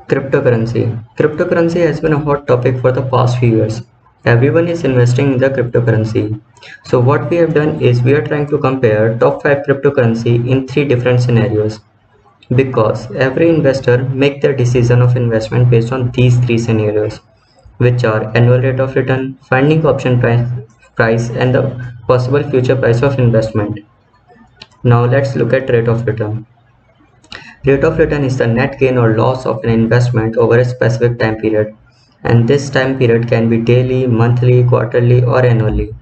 Cryptocurrency. Cryptocurrency has been a hot topic for the past few years. Everyone is investing in the cryptocurrency. So what we have done is we are trying to compare top 5 cryptocurrency in 3 different scenarios, because every investor make their decision of investment based on these 3 scenarios, which are annual rate of return, finding option price and the possible future price of investment. Now let's look at rate of return. Rate of return is the net gain or loss of an investment over a specific time period, and this time period can be daily, monthly, quarterly, or annually.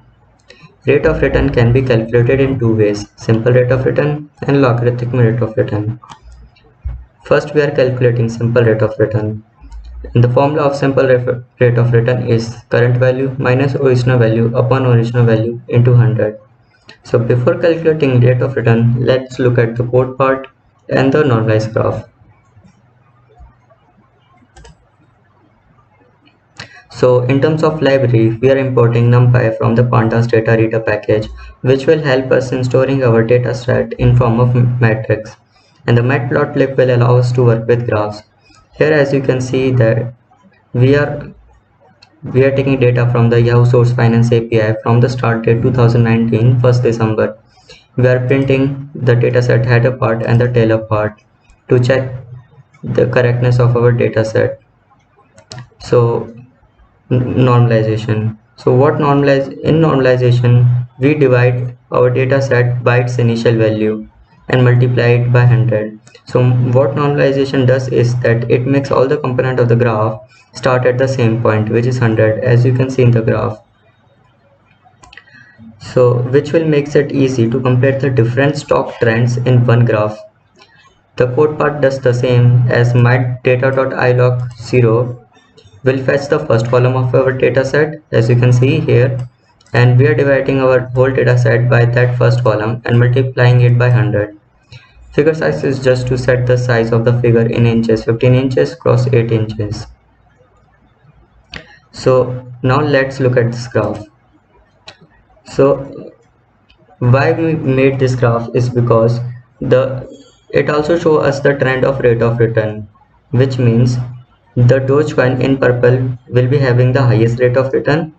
Rate of return can be calculated in two ways: simple rate of return and logarithmic rate of return. First, we are calculating simple rate of return. And the formula of simple rate of return is current value minus original value upon original value into 100. So before calculating rate of return, let's look at the code part and the normalized graph. So in terms of library, we are importing NumPy from the pandas data reader package, which will help us in storing our data set in form of matrix. And the matplotlib will allow us to work with graphs. Here, as you can see, that we are taking data from the Yahoo Source Finance API from the start date 2019 1st December. We are printing the dataset header part and the tailor part to check the correctness of our dataset. So normalization. So what normalization, we divide our data set by its initial value and multiply it by 100. So what normalization does is that it makes all the component of the graph start at the same point, which is 100, as you can see in the graph. So which will makes it easy to compare the different stock trends in one graph. The code part does the same as mydata.ilog0 will fetch the first column of our data set, as you can see here, and we are dividing our whole data set by that first column and multiplying it by 100. Figure size is just to set the size of the figure in inches, 15 inches cross 8 inches. So now let's look at this graph. So why we made this graph is because it also shows us the trend of rate of return, which means the Dogecoin in purple will be having the highest rate of return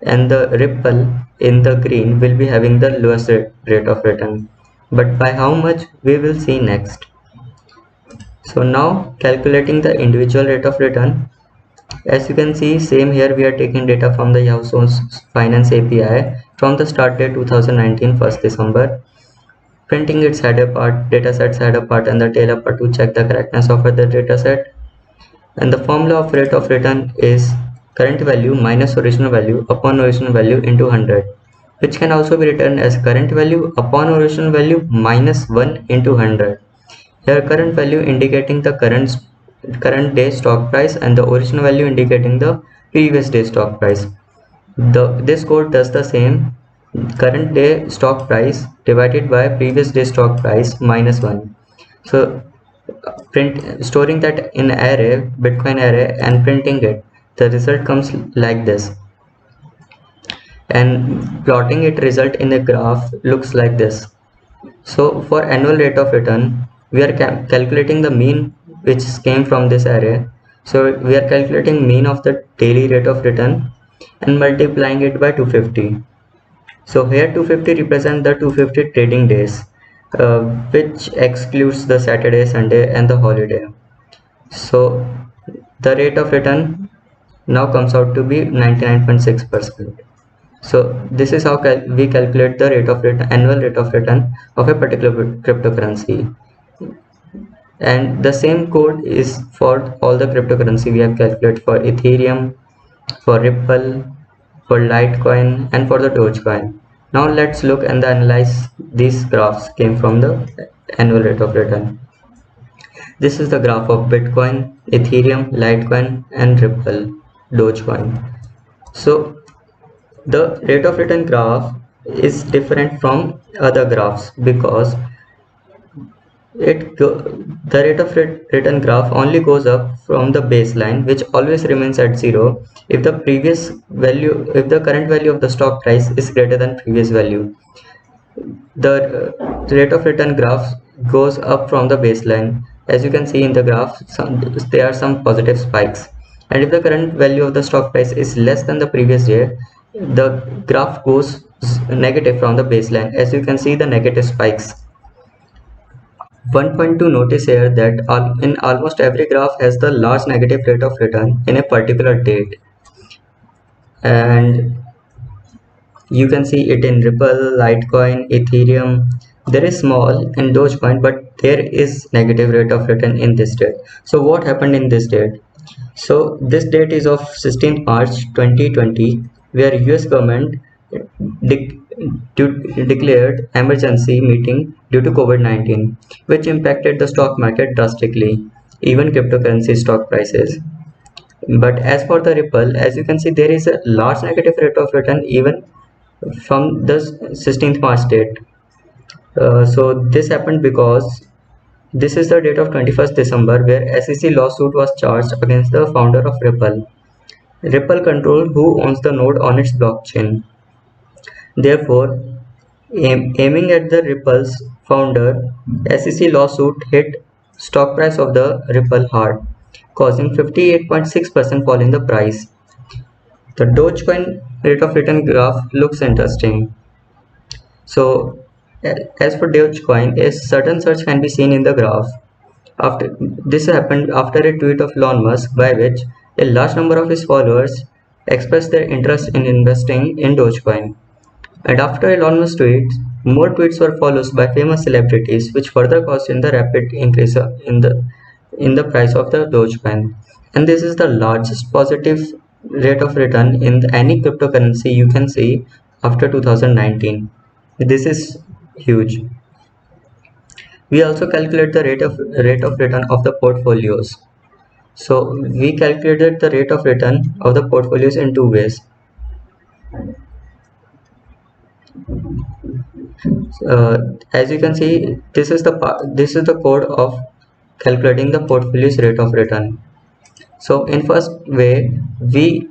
and the Ripple in the green will be having the lowest rate of return, but by how much we will see next. So now calculating the individual rate of return, as you can see, same here, we are taking data from the Yahoo Source Finance API from the start date 2019 1st December, printing its header part, dataset's header part and the tailor part to check the correctness of the dataset. And the formula of rate of return is current value minus original value upon original value into 100, which can also be written as current value upon original value minus 1 into 100. Here current value indicating the current day stock price and the original value indicating the previous day stock price. This code does the same: current day stock price divided by previous day stock price minus 1. So storing that in array, Bitcoin array, and printing it, the result comes like this, and plotting it result in a graph looks like this. So for annual rate of return, we are calculating the mean which came from this array. So we are calculating mean of the daily rate of return and multiplying it by 250. So here 250 represent the 250 trading days, which excludes the Saturday, Sunday and the holiday. So the rate of return now comes out to be 99.6%. So this is how we calculate the rate of return, annual rate of return of a particular cryptocurrency. And the same code is for all the cryptocurrency we have calculated for Ethereum, for Ripple, for Litecoin and for the Dogecoin. Now let's look and analyze these graphs came from the annual rate of return. This is the graph of Bitcoin, Ethereum, Litecoin and Ripple, Dogecoin. So the rate of return graph is different from other graphs because the rate of return graph only goes up from the baseline, which always remains at 0 if the current value of the stock price is greater than previous value. The rate of return graph goes up from the baseline as you can see in the graph, there are some positive spikes, and if the current value of the stock price is less than the previous day, the graph goes negative from the baseline. As you can see the negative spikes. One point to notice here that in almost every graph has the large negative rate of return in a particular date, and you can see it in Ripple, Litecoin, Ethereum. There is small in Dogecoin, but there is negative rate of return in this date. So what happened in this date? So this date is of 16th March 2020, where US government de- declared emergency meeting due to COVID-19, which impacted the stock market drastically, even cryptocurrency stock prices. But as for the Ripple, as you can see, there is a large negative rate of return even from the 16th March date. So this happened because this is the date of 21st December where SEC lawsuit was charged against the founder of Ripple. Ripple controlled who owns the node on its blockchain. Therefore, aiming at the Ripple's founder, SEC lawsuit hit stock price of the Ripple hard, causing 58.6% fall in the price. The Dogecoin rate of return graph looks interesting. So, as for Dogecoin, a certain surge can be seen in the graph. After this happened after a tweet of Elon Musk, by which a large number of his followers expressed their interest in investing in Dogecoin. And after Elon Musk tweets, more tweets were followed by famous celebrities, which further caused in the rapid increase in the price of the Dogecoin. And this is the largest positive rate of return in any cryptocurrency you can see after 2019. This is huge. We also calculate the rate of return of the portfolios. So we calculated the rate of return of the portfolios in two ways. As you can see, this is the code of calculating the portfolio's rate of return. So in first way, we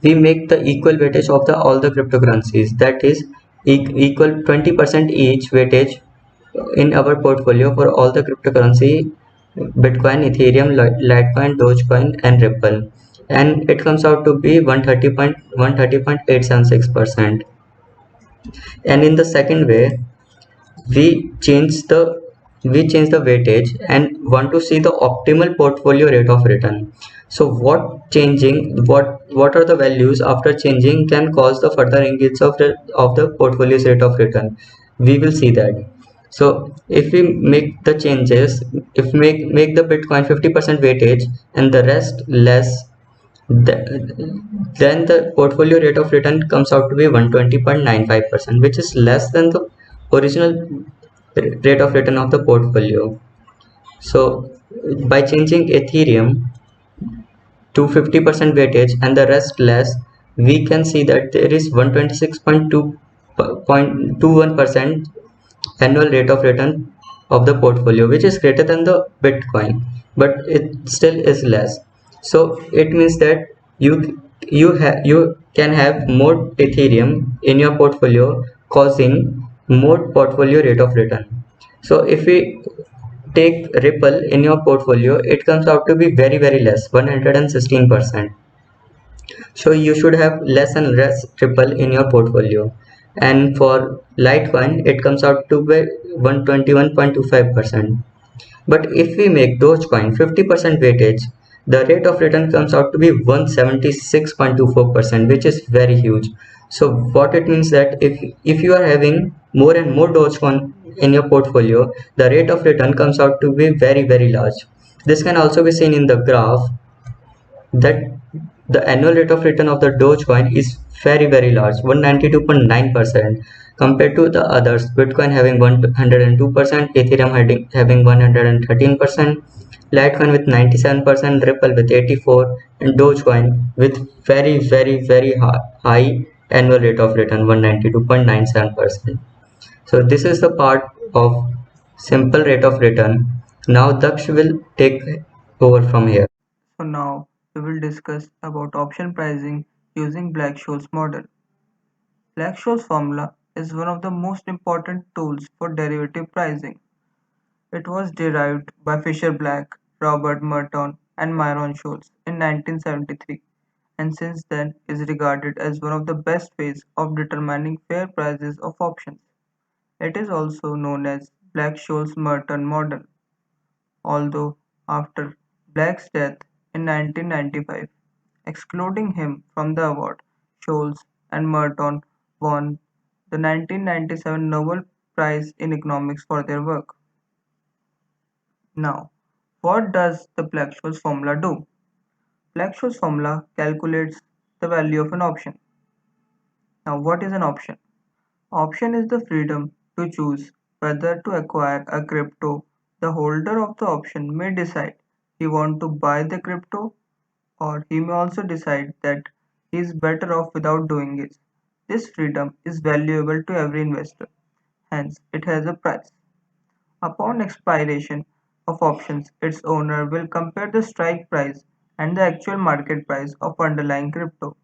make the equal weightage of the all the cryptocurrencies, that is equal 20% each weightage in our portfolio for all the cryptocurrency: Bitcoin, Ethereum, Litecoin, Dogecoin, and Ripple, and it comes out to be 130.876%. And in the second way, we change the change the weightage and want to see the optimal portfolio rate of return. So what are the values after changing can cause the further increase of the portfolio's rate of return. We will see that. So if we make the changes, if make the Bitcoin 50% weightage and the rest less, then the portfolio rate of return comes out to be 120.95%, which is less than the original rate of return of the portfolio. So by changing Ethereum to 50% weightage and the rest less, we can see that there is 126.21% annual rate of return of the portfolio, which is greater than the Bitcoin, but it still is less. So it means that you can have more Ethereum in your portfolio, causing more portfolio rate of return. So if we take Ripple in your portfolio, it comes out to be very less, 116%. So you should have less and less Ripple in your portfolio. And for Litecoin, it comes out to be 121.25%. But if we make Dogecoin 50% weightage, the rate of return comes out to be 176.24%, which is very huge. So what it means that if you are having more and more Dogecoin in your portfolio, the rate of return comes out to be very large. This can also be seen in the graph that the annual rate of return of the Dogecoin is very large, 192.9%, compared to the others: Bitcoin having 102%, Ethereum having 113%, Litecoin with 97%, Ripple with 84%, and Dogecoin with very high annual rate of return, 192.97%. So this is the part of simple rate of return. Now Daksh will take over from here. So now we will discuss about option pricing using Black-Scholes model. Black-Scholes formula is one of the most important tools for derivative pricing. It was derived by Fisher Black, Robert Merton, and Myron Scholes in 1973, and since then is regarded as one of the best ways of determining fair prices of options. It is also known as Black-Scholes-Merton model, although after Black's death in 1995, excluding him from the award, Scholes and Merton won the 1997 Nobel Prize in Economics for their work. Now, what does the Black-Scholes formula do? Black-Scholes formula calculates the value of an option. Now, what is an option? Option is the freedom to choose whether to acquire a crypto. The holder of the option may decide he wants to buy the crypto, or he may also decide that he is better off without doing it. This freedom is valuable to every investor, hence it has a price. Upon expiration of options, its owner will compare the strike price and the actual market price of underlying crypto.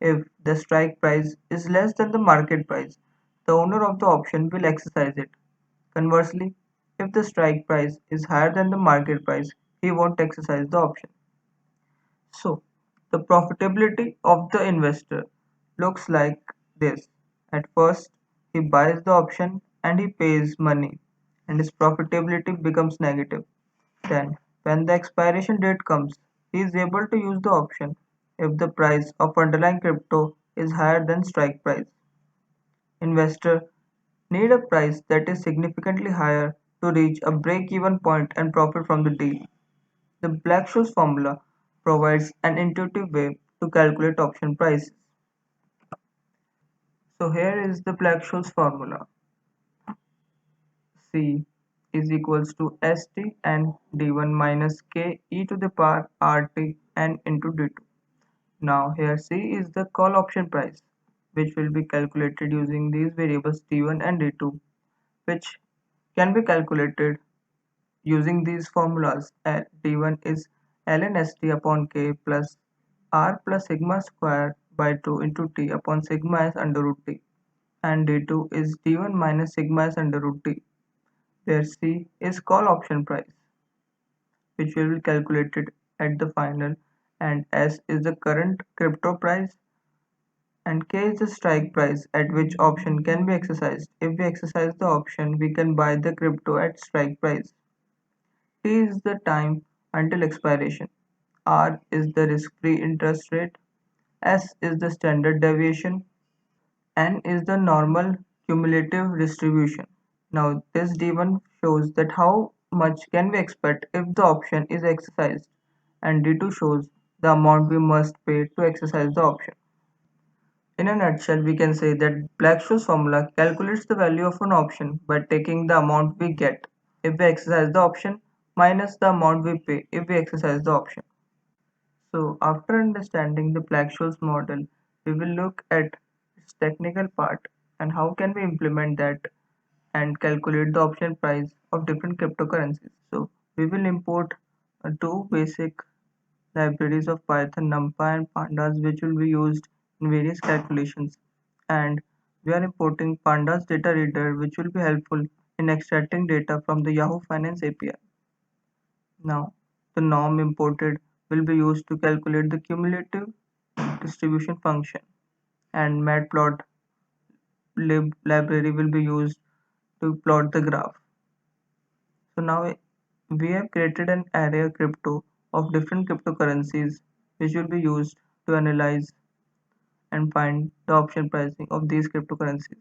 If the strike price is less than the market price, the owner of the option will exercise it. Conversely, if the strike price is higher than the market price, he won't exercise the option. So, the profitability of the investor looks like this. At first, he buys the option and he pays money, and his profitability becomes negative. Then, when the expiration date comes, he is able to use the option if the price of underlying crypto is higher than strike price. Investors need a price that is significantly higher to reach a break-even point and profit from the deal. The Black-Scholes formula provides an intuitive way to calculate option prices. So here is the Black-Scholes formula. C is equals to St and D1 minus K e to the power RT n into D2. Now here C is the call option price, which will be calculated using these variables D1 and D2, which can be calculated using these formulas. D1 is ln St upon K plus R plus sigma square by 2 into T upon sigma s under root T, and D2 is D1 minus sigma s under root T, where C is call option price, which will be calculated at the final, and S is the current crypto price, and K is the strike price at which option can be exercised. If we exercise the option, we can buy the crypto at strike price. T is the time until expiration. R is the risk-free interest rate. S is the standard deviation. N is the normal cumulative distribution. Now this D1 shows that how much can we expect if the option is exercised, and D2 shows the amount we must pay to exercise the option. In a nutshell, we can say that Black-Scholes formula calculates the value of an option by taking the amount we get if we exercise the option minus the amount we pay if we exercise the option. So after understanding the Black-Scholes model, we will look at its technical part and how can we implement that and calculate the option price of different cryptocurrencies. So we will import two basic libraries of Python, NumPy and Pandas, which will be used in various calculations. And we are importing Pandas data reader, which will be helpful in extracting data from the Yahoo Finance API. Now, the norm imported will be used to calculate the cumulative distribution function, and matplotlib library will be used to plot the graph. So now we have created an array crypto of different cryptocurrencies, which will be used to analyze and find the option pricing of these cryptocurrencies.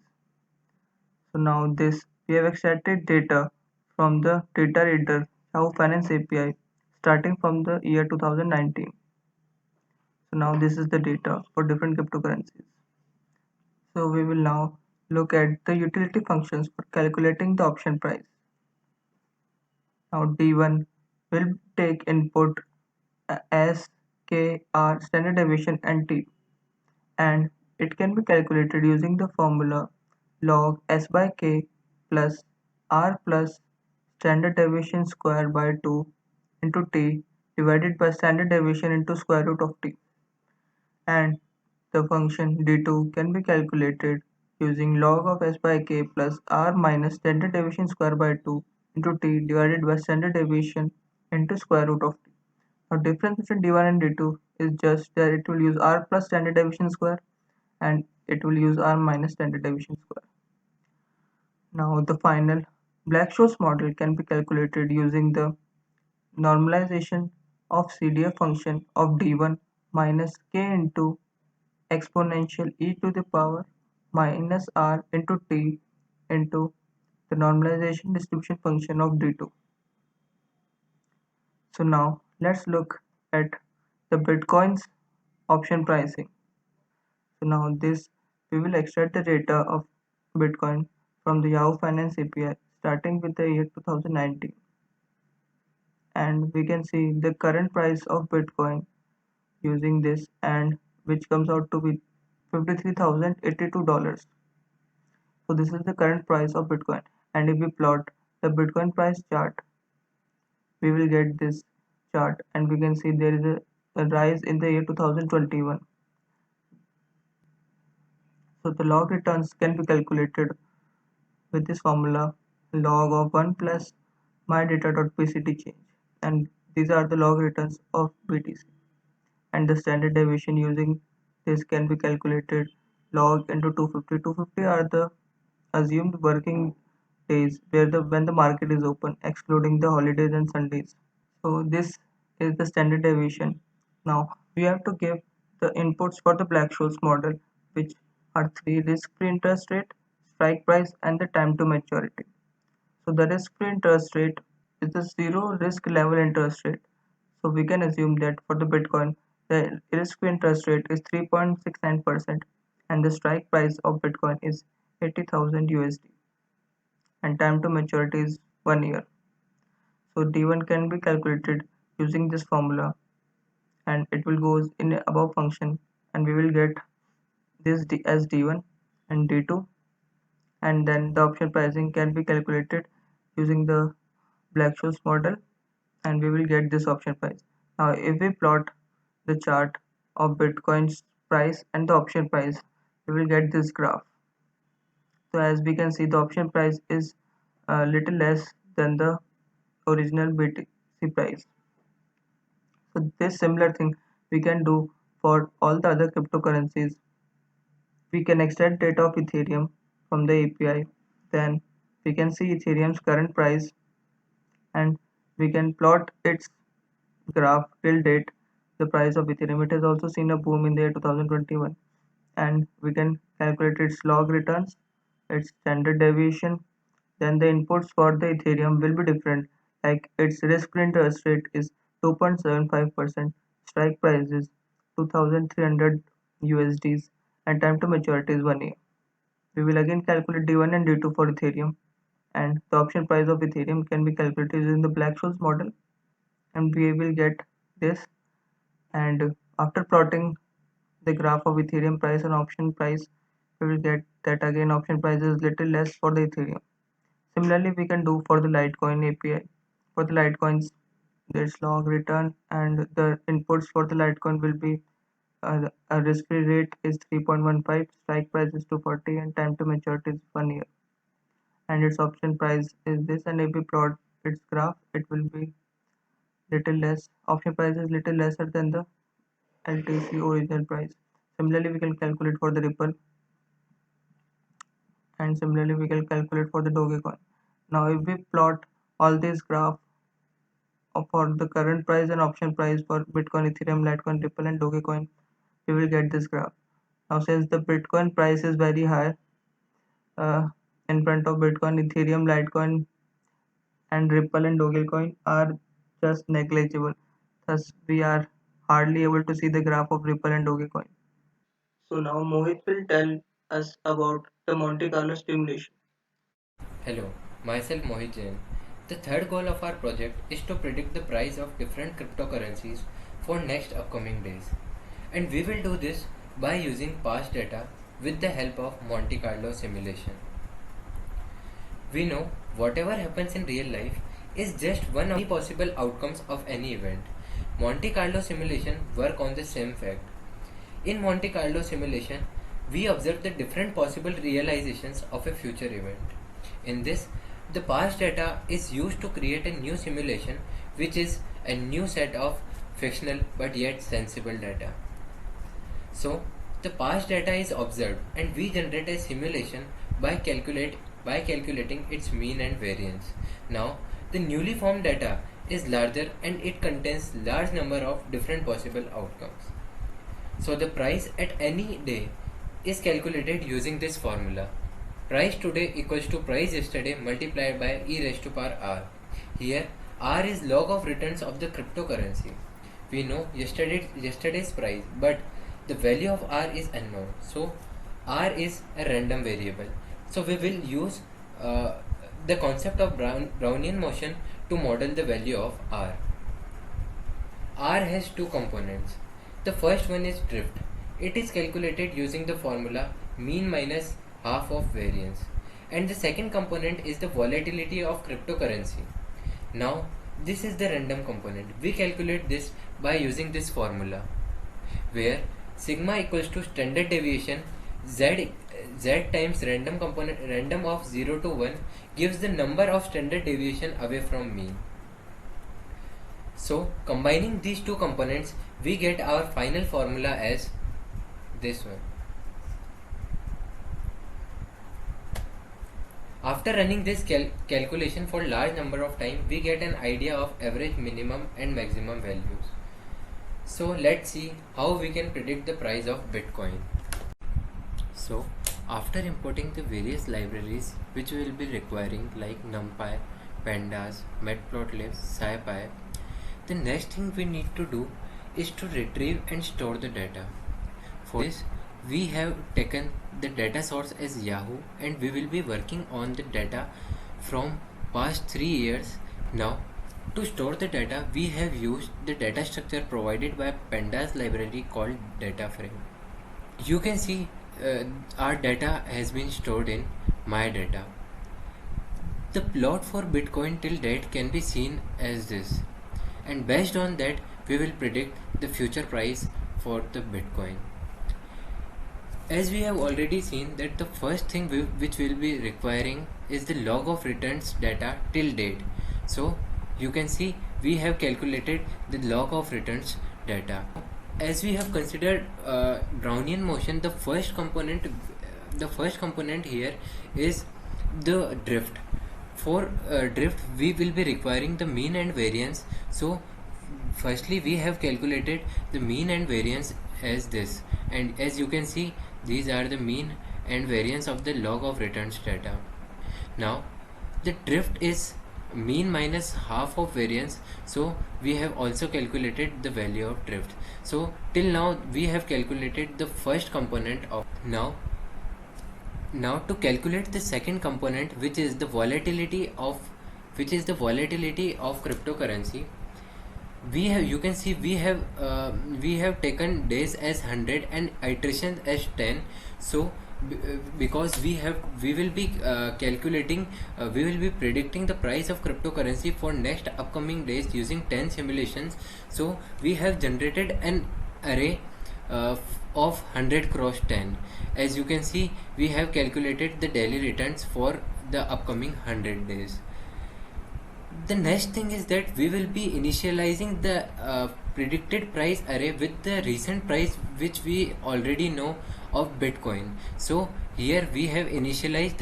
So now this we have extracted data from the data reader Yahoo Finance API starting from the year 2019. So now this is the data for different cryptocurrencies. So we will now look at the utility functions for calculating the option price. Now D1 will take input S, K, R, standard deviation and T, and it can be calculated using the formula log S by K plus R plus standard deviation square by 2 into T divided by standard deviation into square root of T, and the function D2 can be calculated using log of S by K plus R minus standard deviation square by 2 into t divided by standard deviation into square root of t. Now difference between d1 and d2 is just that it will use r plus standard deviation square and it will use r minus standard deviation square. Now the final Black-Scholes model can be calculated using the normalization of CDF function of d1 minus k into exponential e to the power minus r into t into the normalization distribution function of d2. So now let's look at the Bitcoin's option pricing. So now this we will extract the data of Bitcoin from the Yahoo Finance API starting with the year 2019, and we can see the current price of Bitcoin using this, and which comes out to be $53,082. So this is the current price of Bitcoin, and if we plot the Bitcoin price chart, we will get this chart, and we can see there is a rise in the year 2021. So the log returns can be calculated with this formula log of 1 plus my data.pct change, and these are the log returns of BTC, and the standard deviation using this can be calculated log into 250. 250 are the assumed working days where the when the market is open, excluding the holidays and Sundays. So this is the standard deviation. Now we have to give the inputs for the Black-Scholes model, which are three: risk-free interest rate, strike price, and the time to maturity. So the risk-free interest rate is the zero risk level interest rate. So we can assume that for the Bitcoin, the risk-free interest rate is 3.69% and the strike price of Bitcoin is 80,000 USD and time to maturity is 1 year. So D1 can be calculated using this formula, and it will goes in a above function, and we will get this as D1 and D2, and then the option pricing can be calculated using the Black-Scholes model, and we will get this option price. Now if we plot the chart of Bitcoin's price and the option price, we will get this graph. So as we can see, the option price is a little less than the original BTC price. So this similar thing we can do for all the other cryptocurrencies. We can extract data of Ethereum from the API, then we can see Ethereum's current price, and we can plot its graph till date. The price of Ethereum, it has also seen a boom in the year 2021, and we can calculate its log returns, its standard deviation. Then the inputs for the Ethereum will be different, like its risk-free interest rate is 2.75%, strike price is 2,300 USDs, and time to maturity is 1 year. We will again calculate D1 and D2 for Ethereum, and the option price of Ethereum can be calculated using the Black-Scholes model, and we will get this. And after plotting the graph of Ethereum price and option price, we will get that again option price is little less for the Ethereum. Similarly, we can do for the Litecoin API. For the Litecoins, there's log return, and the inputs for the Litecoin will be a risk-free rate is 3.15, strike price is 240, and time to maturity is 1 year. And its option price is this, and if we plot its graph, it will be little less. Option price is little lesser than the LTC original price. Similarly, we can calculate for the Ripple, and similarly we can calculate for the Dogecoin. Now if we plot all these graph for the current price and option price for Bitcoin, Ethereum, Litecoin, Ripple and Dogecoin, we will get this graph. Now since the Bitcoin price is very high, in front of Bitcoin, Ethereum, Litecoin and Ripple and Dogecoin are just negligible. Thus we are hardly able to see the graph of Ripple and Dogecoin. So now Mohit will tell us about the Monte Carlo simulation. Hello, myself Mohit Jain. The third goal of our project is to predict the price of different cryptocurrencies for next upcoming days. And we will do this by using past data with the help of Monte Carlo simulation. We know whatever happens in real life is just one of the possible outcomes of any event. Monte Carlo simulation work on the same fact. In Monte Carlo simulation, we observe the different possible realizations of a future event. In this, The past data is used to create a new simulation, which is a new set of fictional but yet sensible data. So the past data is observed and we generate a simulation by calculating its mean and variance. Now the newly formed data is larger and it contains large number of different possible outcomes. So the price at any day is calculated using this formula. Price today equals to price yesterday multiplied by e raised to power r. Here r is log of returns of the cryptocurrency. We know yesterday's price, but the value of r is unknown. So r is a random variable. So we will use the concept of Brownian motion to model the value of r. R has two components. The first one is drift. It is calculated using the formula mean minus half of variance. And the second component is the volatility of cryptocurrency. Now, this is the random component. We calculate this by using this formula, where sigma equals to standard deviation z times random of 0 to 1 gives the number of standard deviation away from mean. So combining these two components, we get our final formula as this one. After running this calculation for large number of time, we get an idea of average minimum and maximum values. So let's see how we can predict the price of Bitcoin. So after importing the various libraries which we will be requiring like NumPy, Pandas, Matplotlib, SciPy, the next thing we need to do is to retrieve and store the data. For this, we have taken the data source as Yahoo and we will be working on the data from past 3 years. Now, to store the data, we have used the data structure provided by Pandas library called DataFrame. You can see our data has been stored in my data. The plot for Bitcoin till date can be seen as this, and based on that we will predict the future price for the Bitcoin. As we have already seen that the first thing which we will be requiring is the log of returns data till date. So you can see we have calculated the log of returns data. As we have considered Brownian motion, the first component here is the drift. For drift we will be requiring the mean and variance. So firstly we have calculated the mean and variance as this, and as you can see these are the mean and variance of the log of returns data. Now the drift is mean minus half of variance, so we have also calculated the value of drift. So till now we have calculated the first component of. Now to calculate the second component, which is the volatility of cryptocurrency, you can see we have taken days as 100 and iterations as 10. So because we will be predicting the price of cryptocurrency for next upcoming days using 10 simulations. So we have generated an array of 100 cross 10. As you can see, we have calculated the daily returns for the upcoming 100 days. The next thing is that we will be initializing the predicted price array with the recent price which we already know of Bitcoin. So here we have initialized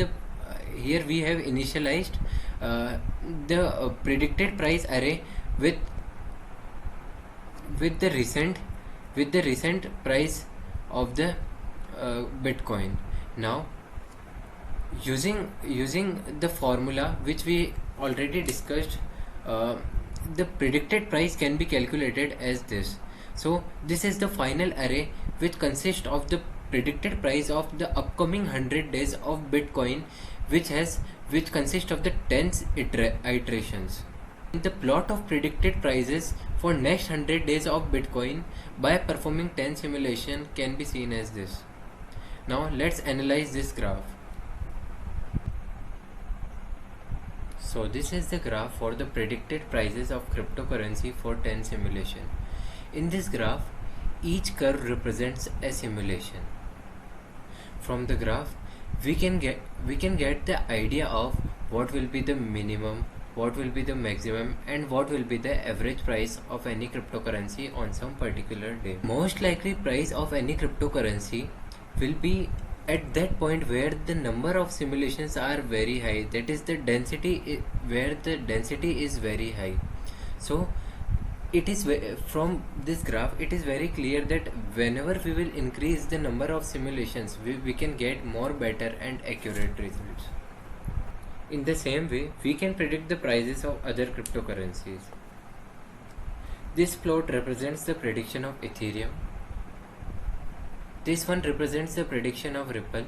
the predicted price array with the recent price of the Bitcoin. Now using the formula which we already discussed, the predicted price can be calculated as this. So this is the final array which consists of the predicted price of the upcoming 100 days of Bitcoin, which consists of the 10 iterations. The plot of predicted prices for next 100 days of Bitcoin by performing 10 simulation can be seen as this. Now let's analyze this graph. So this is the graph for the predicted prices of cryptocurrency for 10 simulation. In this graph, each curve represents a simulation. From the graph, we can get the idea of what will be the minimum, what will be the maximum, and what will be the average price of any cryptocurrency on some particular day. Most likely price of any cryptocurrency will be at that point where the number of simulations are very high, that is the density, where the density is very high. So it is from this graph it is very clear that whenever we will increase the number of simulations, we can get more better and accurate results. In the same way, we can predict the prices of other cryptocurrencies. This plot represents the prediction of Ethereum. This one represents the prediction of Ripple.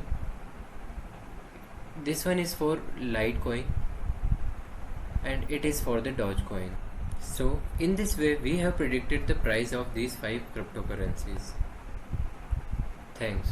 This one is for Litecoin, and it is for the Dogecoin. So in this way we have predicted the price of these 5 cryptocurrencies. Thanks.